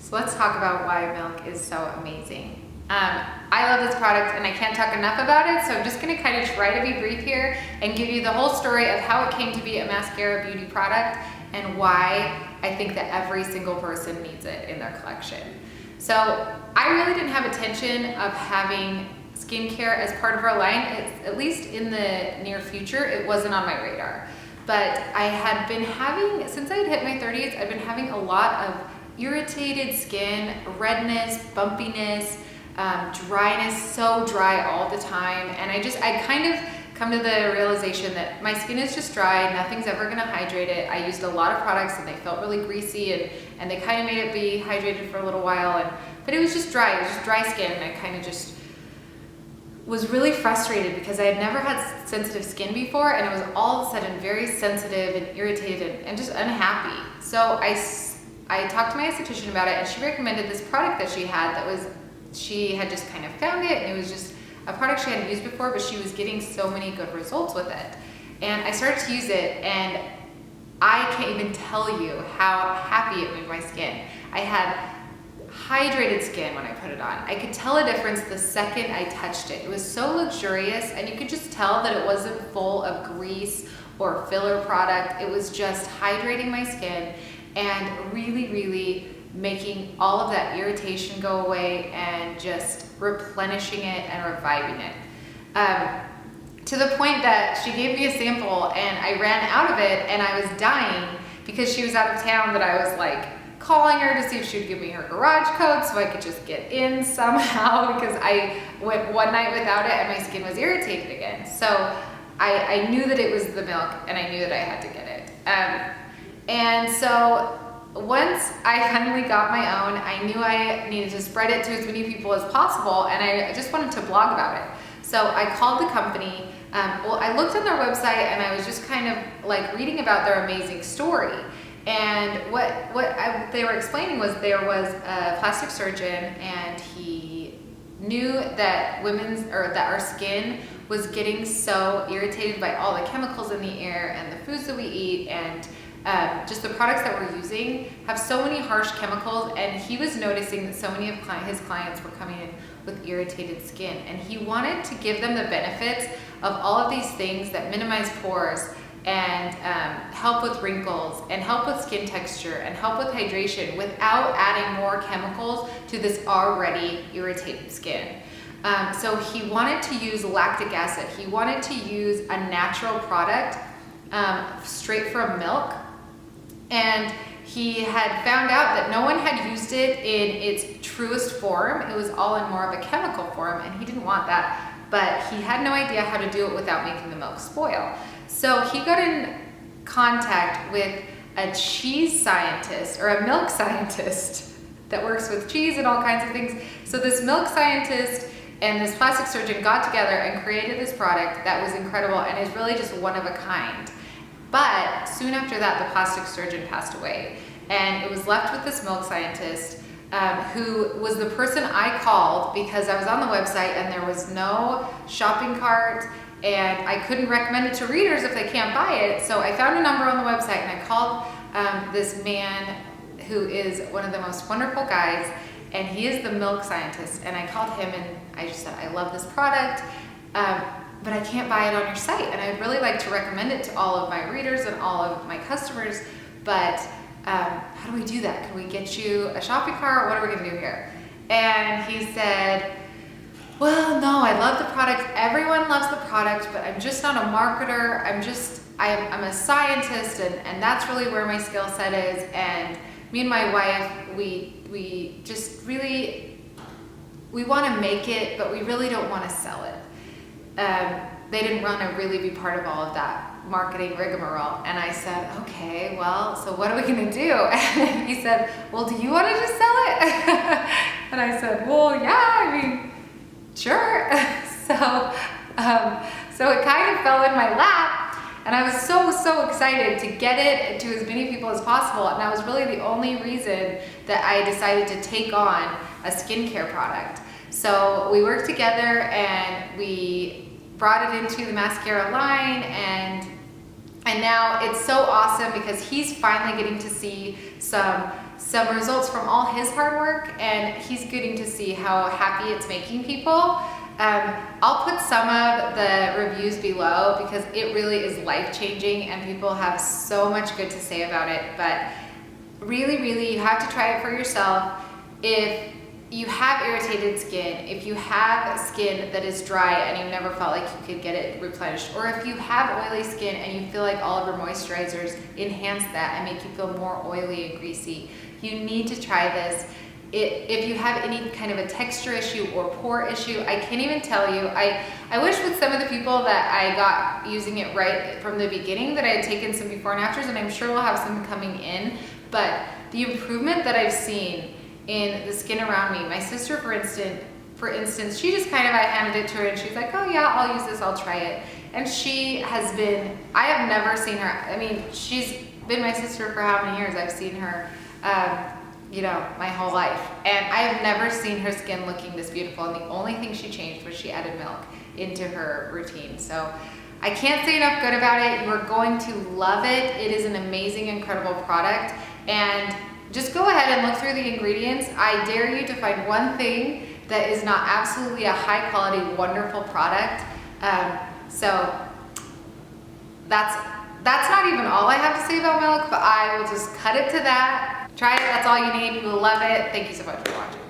So let's talk about why milk is so amazing. I love this product and I can't talk enough about it, so I'm just gonna kind of try to be brief here and give you the whole story of how it came to be a Maskcara beauty product and why I think that every single person needs it in their collection. So I really didn't have intention of having skincare as part of our line, at least in the near future. It wasn't on my radar. But I had been having, since I had hit my 30s, I've been having a lot of irritated skin, redness, bumpiness, dryness, so dry all the time. And I kind of come to the realization that my skin is just dry, nothing's ever gonna hydrate it. I used a lot of products and they felt really greasy and they kind of made it be hydrated for a little while, but it was just dry, it was just dry skin, and I kind of just was really frustrated because I had never had sensitive skin before, and it was all of a sudden very sensitive and irritated and just unhappy. So I talked to my esthetician about it, and she recommended this product that she had just kind of found it, and it was just a product she hadn't used before, but she was getting so many good results with it. And I started to use it, and I can't even tell you how happy it made my skin. I had hydrated skin when I put it on. I could tell a difference the second I touched it. It was so luxurious, and you could just tell that it wasn't full of grease or filler product. It was just hydrating my skin and really, really making all of that irritation go away and just replenishing it and reviving it. To the point that she gave me a sample and I ran out of it and I was dying because she was out of town, that I was like calling her to see if she would give me her garage code so I could just get in somehow, because I went one night without it and my skin was irritated again. So I knew that it was the milk and I knew that I had to get it. And so once I finally got my own, I knew I needed to spread it to as many people as possible, and I just wanted to blog about it. So I called the company. I looked on their website and I was just kind of like reading about their amazing story. And what they were explaining was there was a plastic surgeon, and he knew that our skin was getting so irritated by all the chemicals in the air and the foods that we eat, and just the products that we're using have so many harsh chemicals, and he was noticing that so many of his clients were coming in with irritated skin, and he wanted to give them the benefits of all of these things that minimize pores and help with wrinkles and help with skin texture and help with hydration without adding more chemicals to this already irritated skin. So he wanted to use lactic acid. He wanted to use a natural product straight from milk. And he had found out that no one had used it in its truest form. It was all in more of a chemical form, and he didn't want that, but he had no idea how to do it without making the milk spoil. So he got in contact with a cheese scientist, or a milk scientist that works with cheese and all kinds of things. So this milk scientist and this plastic surgeon got together and created this product that was incredible and is really just one of a kind. But soon after that, the plastic surgeon passed away, and it was left with this milk scientist who was the person I called because I was on the website and there was no shopping cart, and I couldn't recommend it to readers if they can't buy it. So I found a number on the website and I called this man who is one of the most wonderful guys, and he is the milk scientist. And I called him and I just said, I love this product, but I can't buy it on your site, and I'd really like to recommend it to all of my readers and all of my customers, but how do we do that? Can we get you a shopping cart? What are we gonna do here? And he said, well, no, I love the product. Everyone loves the product, but I'm just not a marketer. I'm a scientist, and that's really where my skill set is. And me and my wife, we just really, we wanna make it, but we really don't wanna sell it. They didn't want to really be part of all of that marketing rigmarole. And I said, okay, well, so what are we gonna do? And he said, well, do you want to just sell it? And I said, well, yeah, I mean, sure. So it kind of fell in my lap, and I was so excited to get it to as many people as possible. And that was really the only reason that I decided to take on a skincare product. So we worked together and we brought it into the Maskcara line, and now it's so awesome because he's finally getting to see some some results from all his hard work, and he's getting to see how happy it's making people. I'll put some of the reviews below because it really is life-changing and people have so much good to say about it. But really, you have to try it for yourself. If you have irritated skin, if you have skin that is dry and you never felt like you could get it replenished, or if you have oily skin and you feel like all of your moisturizers enhance that and make you feel more oily and greasy, you need to try this. If you have any kind of a texture issue or pore issue, I can't even tell you. I wish with some of the people that I got using it right from the beginning that I had taken some before and afters, and I'm sure we'll have some coming in, but the improvement that I've seen in the skin around me. My sister, for instance, she just kind of, I handed it to her and she's like, oh yeah, I'll use this, I'll try it. And she has been, I have never seen her, I mean, she's been my sister for how many years? I've seen her, you know, my whole life. And I have never seen her skin looking this beautiful. And the only thing she changed was she added milk into her routine. So I can't say enough good about it. You are going to love it. It is an amazing, incredible product. And just go ahead and look through the ingredients. I dare you to find one thing that is not absolutely a high quality, wonderful product. So that's not even all I have to say about milk, but I will just cut it to that. Try it, that's all you need. You will love it. Thank you so much for watching.